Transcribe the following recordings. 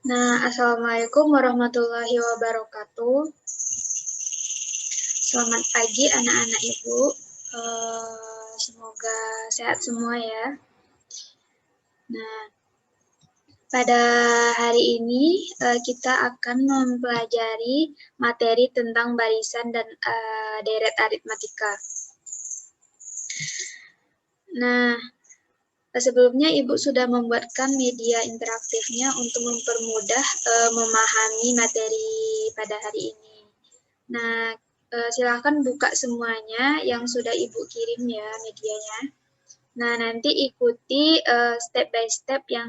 Assalamualaikum warahmatullahi wabarakatuh. Selamat pagi anak-anak Ibu. Semoga sehat semua ya. Nah, pada hari ini kita akan mempelajari materi tentang barisan dan deret aritmatika. Nah, sebelumnya Ibu sudah membuatkan media interaktifnya untuk mempermudah memahami materi pada hari ini. Nah, silahkan buka semuanya yang sudah Ibu kirim ya medianya. Nah, nanti ikuti step by step yang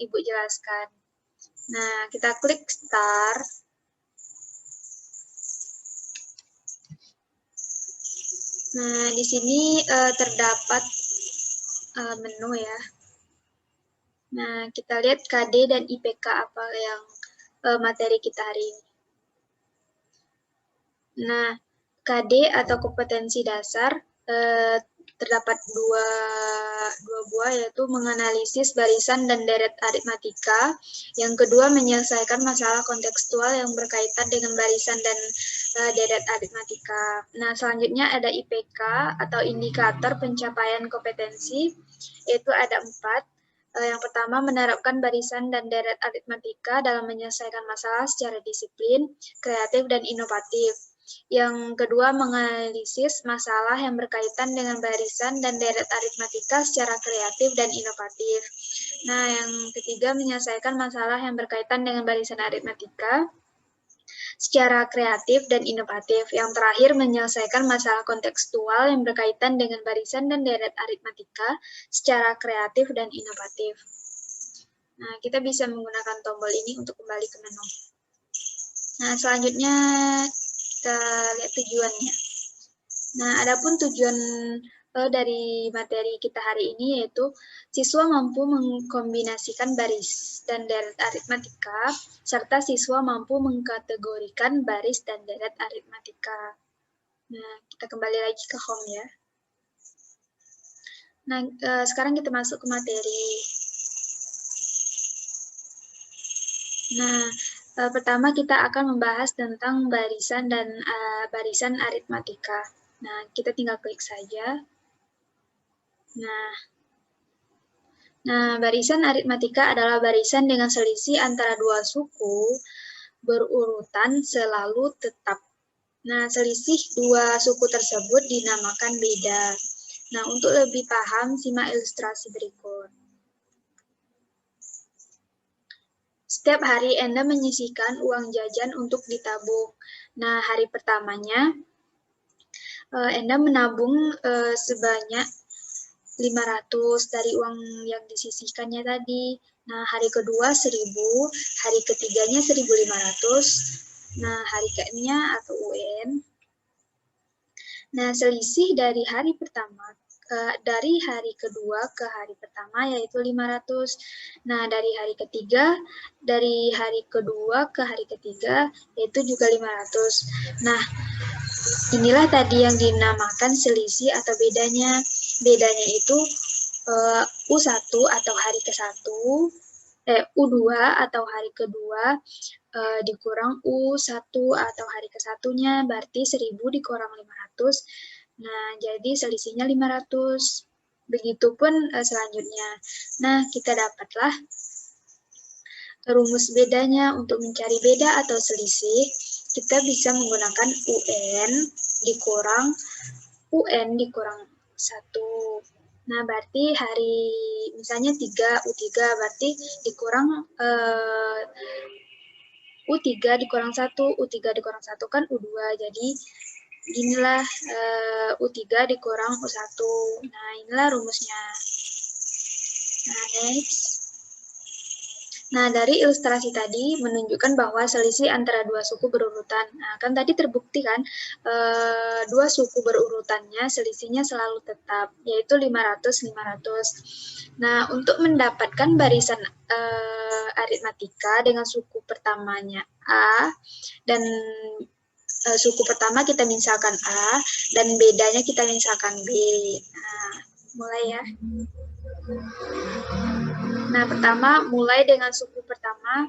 Ibu jelaskan. Nah, kita klik start. Nah, di sini terdapat menu ya. Nah, kita lihat KD dan IPK apa yang materi kita hari ini. Nah, KD atau kompetensi dasar terdapat dua buah, yaitu menganalisis barisan dan deret aritmatika. Yang kedua, menyelesaikan masalah kontekstual yang berkaitan dengan barisan dan deret aritmatika. Nah, selanjutnya ada IPK atau indikator pencapaian kompetensi, yaitu ada 4. Yang pertama, menerapkan barisan dan deret aritmatika dalam menyelesaikan masalah secara disiplin, kreatif, dan inovatif. Yang kedua, menganalisis masalah yang berkaitan dengan barisan dan deret aritmatika secara kreatif dan inovatif. Nah, yang ketiga, menyelesaikan masalah yang berkaitan dengan barisan aritmatika secara kreatif dan inovatif. Yang terakhir, menyelesaikan masalah kontekstual yang berkaitan dengan barisan dan deret aritmatika secara kreatif dan inovatif. Nah, kita bisa menggunakan tombol ini untuk kembali ke menu. Nah, selanjutnya kita lihat tujuannya. Nah, adapun tujuan dari materi kita hari ini yaitu siswa mampu mengkombinasikan baris dan deret aritmatika, serta siswa mampu mengkategorikan baris dan deret aritmatika. Nah, kita kembali lagi ke home ya. Nah, sekarang kita masuk ke materi. Nah, pertama kita akan membahas tentang barisan dan barisan aritmatika. Nah, kita tinggal klik saja. Nah, barisan aritmatika adalah barisan dengan selisih antara dua suku berurutan selalu tetap. Nah, selisih dua suku tersebut dinamakan beda. Nah, untuk lebih paham, simak ilustrasi berikut. Setiap hari Anda menyisihkan uang jajan untuk ditabung. Nah, hari pertamanya Anda menabung sebanyak 500 dari uang yang disisihkannya tadi. Nah, hari kedua 1000, hari ketiganya 1500. Nah, hari ke-6-nya atau UN. Nah, selisih dari hari pertama dari hari kedua ke hari pertama yaitu 500. Nah, dari hari ketiga, dari hari kedua ke hari ketiga yaitu juga 500. Nah, inilah tadi yang dinamakan selisih atau bedanya. Bedanya itu U1 atau hari ke-1, U2 atau hari kedua dikurang U1 atau hari ke-1-nya, berarti 1000 dikurang 500. Nah, jadi selisihnya 500. Begitupun selanjutnya. Nah, kita dapatlah rumus bedanya. Untuk mencari beda atau selisih, kita bisa menggunakan UN dikurang 1. Nah, berarti hari misalnya 3, U3, berarti dikurang U3 dikurang 1, U3 dikurang 1 kan U2. Jadi, inilah U3 dikurang U1. Nah, inilah rumusnya. Nah, next. Nah, dari ilustrasi tadi menunjukkan bahwa selisih antara dua suku berurutan. Nah, kan tadi terbukti kan, dua suku berurutannya selisihnya selalu tetap, yaitu 500-500. Nah, untuk mendapatkan barisan aritmatika dengan suku pertamanya A, dan suku pertama kita misalkan A, dan bedanya kita misalkan B. Nah, mulai ya. Nah, pertama mulai dengan suku pertama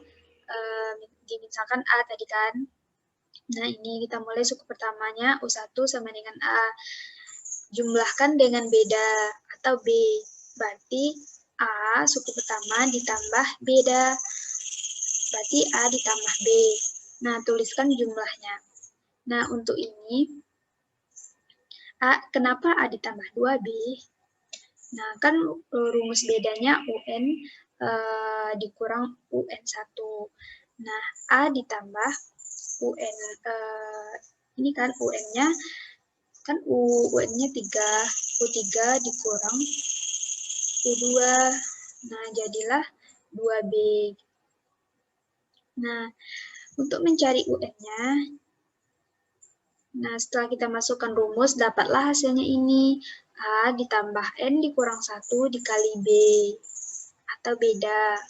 Misalkan A tadi kan. Nah, ini kita mulai suku pertamanya U1 sama dengan A. Jumlahkan dengan beda atau B. Berarti A suku pertama ditambah beda. Berarti A ditambah B. Nah, tuliskan jumlahnya. Nah, untuk ini, kenapa A ditambah 2B? Nah, kan rumus bedanya UN dikurang UN1. Nah, A ditambah UN, ini kan UN-nya, kan UN-nya 3, U3 dikurang U2. Nah, jadilah 2B. Nah, untuk mencari UN-nya, nah setelah kita masukkan rumus, dapatlah hasilnya ini. A ditambah N dikurang 1 dikali B. Atau beda.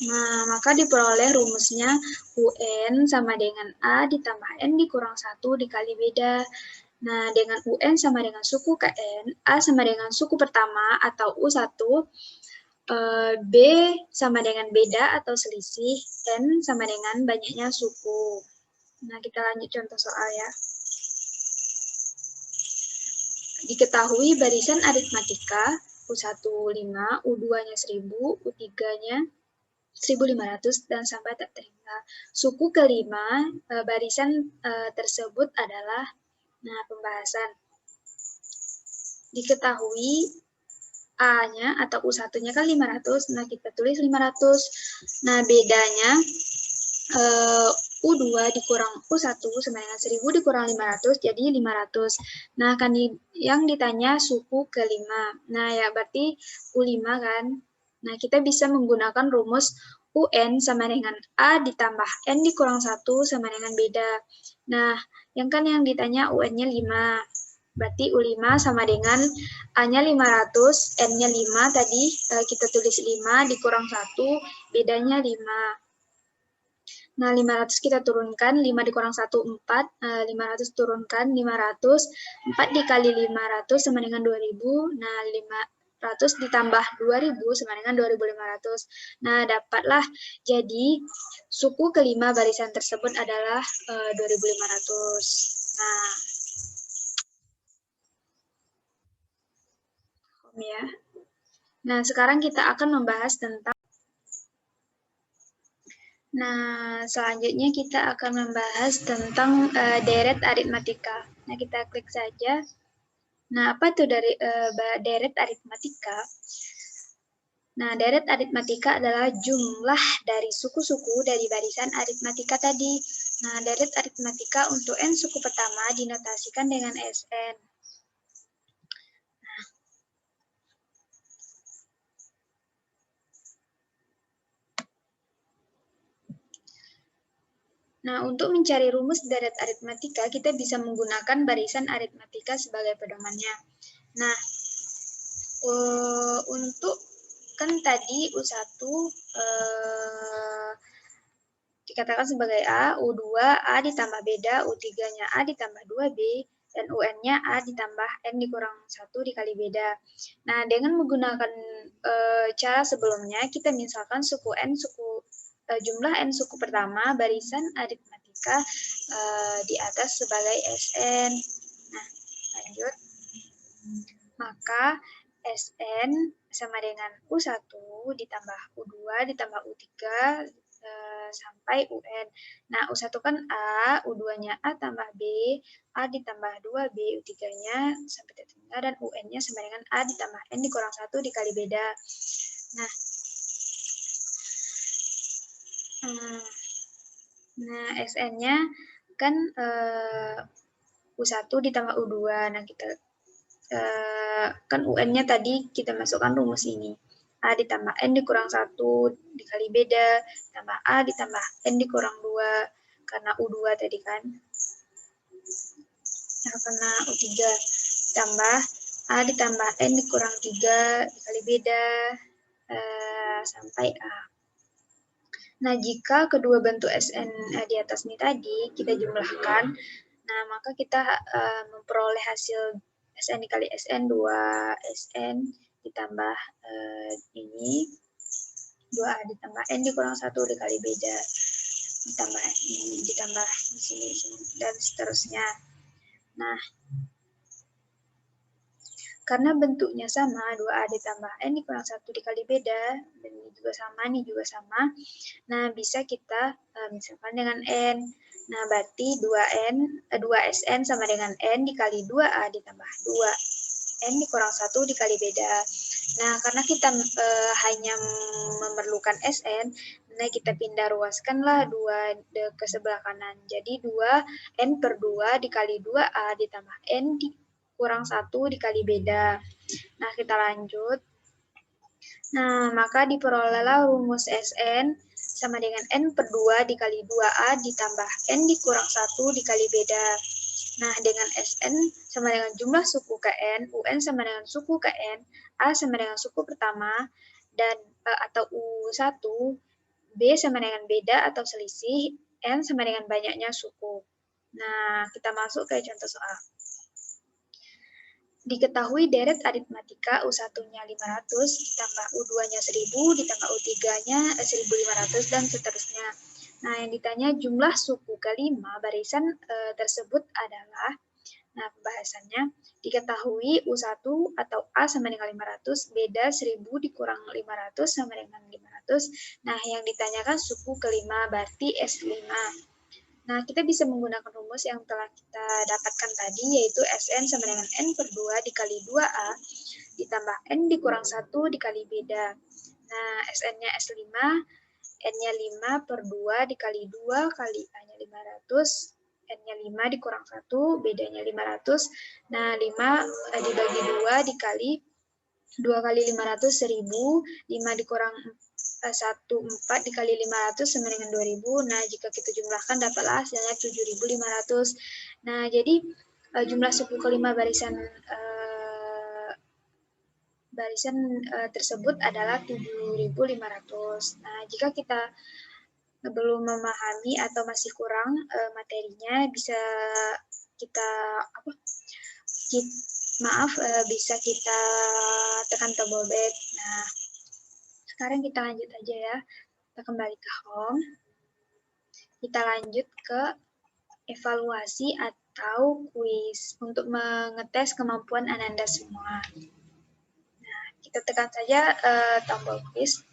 Nah, maka diperoleh rumusnya UN sama dengan A ditambah N dikurang 1 dikali beda. Nah, dengan UN sama dengan suku KN, A sama dengan suku pertama atau U1, B sama dengan beda atau selisih, N sama dengan banyaknya suku. Nah, kita lanjut contoh soal ya. Diketahui barisan aritmatika U1 5, U2-nya 1000, U3-nya 1.500 dan sampai tak terhingga. Suku kelima barisan tersebut adalah, nah pembahasan. Diketahui A-nya atau U1-nya kan 500, nah kita tulis 500. Nah bedanya U2 dikurang U1 sama dengan 1000 dikurang 500, jadi 500. Nah kan yang ditanya suku kelima. Nah ya berarti U5 kan. Nah, kita bisa menggunakan rumus UN sama dengan A ditambah N dikurang 1 sama dengan beda. Nah, yang ditanya UN-nya 5. Berarti U5 sama dengan A-nya 500, N-nya 5 tadi kita tulis 5 dikurang 1, bedanya 5. Nah, 500 kita turunkan, 5 dikurang 1, 4. 500 turunkan, 500. 4 dikali 500 sama dengan 2000. Nah, 500 ditambah 2000 sama dengan 2500. Nah, dapatlah jadi suku kelima barisan tersebut adalah 2500. Nah, ya. Nah, sekarang kita akan membahas tentang selanjutnya kita akan membahas tentang deret aritmatika. Nah, kita klik saja. Nah, apa itu dari deret aritmatika? Nah, deret aritmatika adalah jumlah dari suku-suku dari barisan aritmatika tadi. Nah, deret aritmatika untuk N suku pertama dinotasikan dengan Sn. Nah, untuk mencari rumus deret aritmatika, kita bisa menggunakan barisan aritmatika sebagai pedomannya. Nah, untuk kan tadi U1 dikatakan sebagai A, U2 A ditambah beda, U3-nya A ditambah 2B, dan UN-nya A ditambah N dikurang 1 dikali beda. Nah, dengan menggunakan cara sebelumnya, kita misalkan suku N, jumlah N suku pertama, barisan aritmatika di atas sebagai Sn. Nah, lanjut. Maka Sn sama dengan U1 ditambah U2 ditambah U3 sampai UN. Nah, U1 kan A, U2-nya A tambah B, A ditambah 2B, U3-nya sampai tertinggal, dan UN-nya sama dengan A ditambah N dikurang 1 dikali beda. Nah, Sn-nya kan U1 ditambah U2. Nah, kita kan UN-nya tadi kita masukkan rumus ini. A ditambah N dikurang 1 dikali beda, tambah A ditambah N dikurang 2, karena U2 tadi kan. Nah, karena U3 tambah A ditambah N dikurang 3 dikali beda, sampai A. Nah, jika kedua bentuk Sn di atas ini tadi kita jumlahkan, nah maka kita memperoleh hasil Sn dikali Sn 2 Sn ditambah ini 2A ditambah N dikurang 1 dikali beda, ditambah ini, ditambah di sini, dan seterusnya. Nah, karena bentuknya sama, 2A ditambah N dikurang 1 dikali beda, dan ini juga sama, ini juga sama. Nah, bisa kita misalkan dengan N. Nah, berarti 2SN sama dengan N dikali 2A ditambah 2N dikurang 1 dikali beda. Nah, karena kita hanya memerlukan SN, nah kita pindah ruaskanlah 2 ke sebelah kanan. Jadi 2N per 2 dikali 2A ditambah N dikurang 1 dikali beda. Nah, kita lanjut. Nah, maka diperolehlah rumus SN sama dengan N per 2 dikali 2A ditambah N dikurang 1 dikali beda. Nah, dengan SN sama dengan jumlah suku ke N, UN sama dengan suku ke N, A sama dengan suku pertama, dan atau U1, B sama dengan beda atau selisih, N sama dengan banyaknya suku. Nah, kita masuk ke contoh soal. Diketahui deret aritmatika U1-nya 500, ditambah U2-nya 1000, ditambah U3-nya 1500, dan seterusnya. Nah, yang ditanya jumlah suku kelima barisan tersebut adalah, nah pembahasannya, diketahui U1 atau A sama dengan 500, beda 1000 dikurang 500 sama dengan 500. Nah, yang ditanyakan suku kelima, berarti S5. Nah, kita bisa menggunakan rumus yang telah kita dapatkan tadi, yaitu Sn sama dengan N per 2 dikali 2A, ditambah N dikurang 1 dikali beda. Nah, Sn-nya S5, N-nya 5 per 2 dikali 2 kali A-nya 500, N-nya 5 dikurang 1, bedanya 500. Nah, 5 dibagi 2 dikali 2 kali 500, 1000, 5 dikurang 1, 4 dikali 500 sama dengan 2000. Nah, jika kita jumlahkan dapatlah hasilnya 7500. Nah, jadi jumlah suku kelima barisan tersebut adalah 7500. Nah, jika kita belum memahami atau masih kurang materinya, bisa kita bisa kita tekan tombol back. Nah, sekarang kita lanjut aja ya. Kita kembali ke home. Kita lanjut ke evaluasi atau kuis untuk mengetes kemampuan Ananda semua. Nah, kita tekan saja tombol kuis.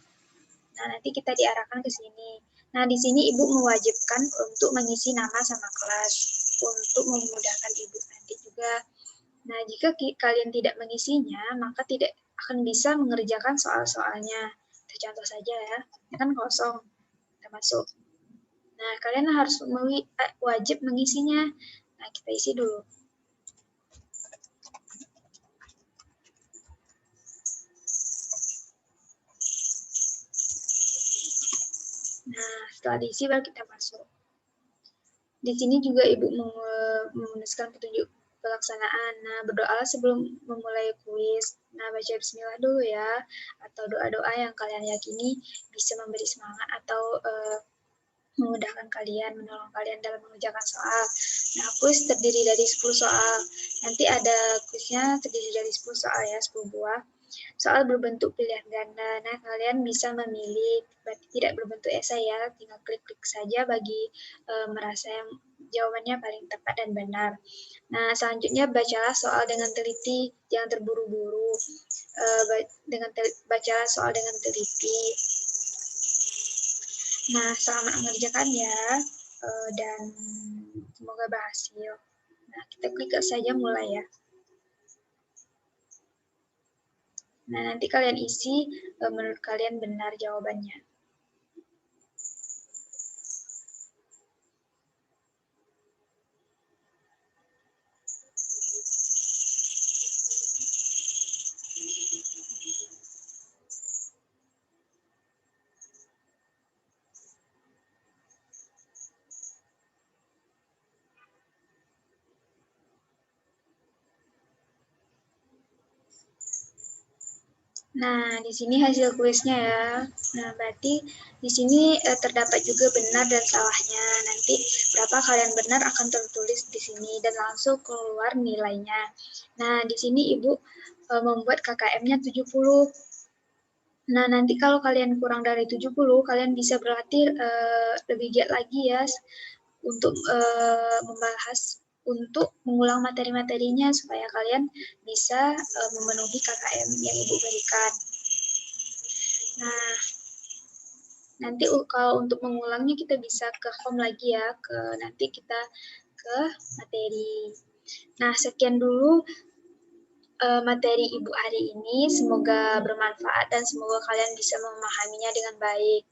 Nah, nanti kita diarahkan ke sini. Nah, di sini Ibu mewajibkan untuk mengisi nama sama kelas untuk memudahkan Ibu nanti juga. Nah, jika kalian tidak mengisinya, maka tidak akan bisa mengerjakan soal-soalnya. Contoh saja ya, ini kan kosong, kita masuk. Nah, kalian harus wajib mengisinya. Nah, kita isi dulu. Nah, setelah diisi baru kita masuk. Di sini juga Ibu menuliskan petunjuk pelaksanaan. Nah, berdoalah sebelum memulai kuis. Nah, baca bismillah dulu ya, atau doa-doa yang kalian yakini bisa memberi semangat atau memudahkan kalian, menolong kalian dalam mengerjakan soal. Nah, kuis terdiri dari 10 soal. Nanti ada kuisnya terdiri dari 10 soal ya, 10 buah. Soal berbentuk pilihan ganda. Nah, kalian bisa memilih, berarti tidak berbentuk esai ya, tinggal klik-klik saja bagi merasa yang jawabannya paling tepat dan benar. Nah, selanjutnya bacalah soal dengan teliti, jangan terburu-buru. Bacalah soal dengan teliti. Nah, selamat mengerjakan ya, dan semoga berhasil. Nah, kita klik saja mulai ya. Nah, nanti kalian isi menurut kalian benar jawabannya. Nah, di sini hasil kuisnya ya. Nah, berarti di sini terdapat juga benar dan salahnya. Nanti berapa kalian benar akan tertulis di sini dan langsung keluar nilainya. Nah, di sini Ibu membuat KKM-nya 70. Nah, nanti kalau kalian kurang dari 70, kalian bisa berlatih lebih giat lagi ya untuk membahas, untuk mengulang materi-materinya supaya kalian bisa memenuhi KKM yang Ibu berikan. Nah, nanti kalau untuk mengulangnya kita bisa ke home lagi ya, nanti kita ke materi. Nah, sekian dulu materi Ibu hari ini. Semoga bermanfaat dan semoga kalian bisa memahaminya dengan baik.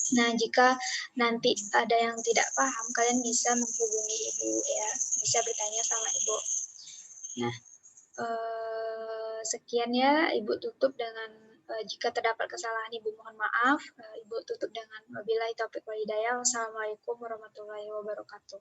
Nah, jika nanti ada yang tidak paham, kalian bisa menghubungi Ibu ya, bisa bertanya sama Ibu. Nah, sekian ya, Ibu tutup dengan jika terdapat kesalahan Ibu mohon maaf. Ibu tutup dengan wabillahi taufiq wal hidayah. Wassalamualaikum warahmatullahi wabarakatuh.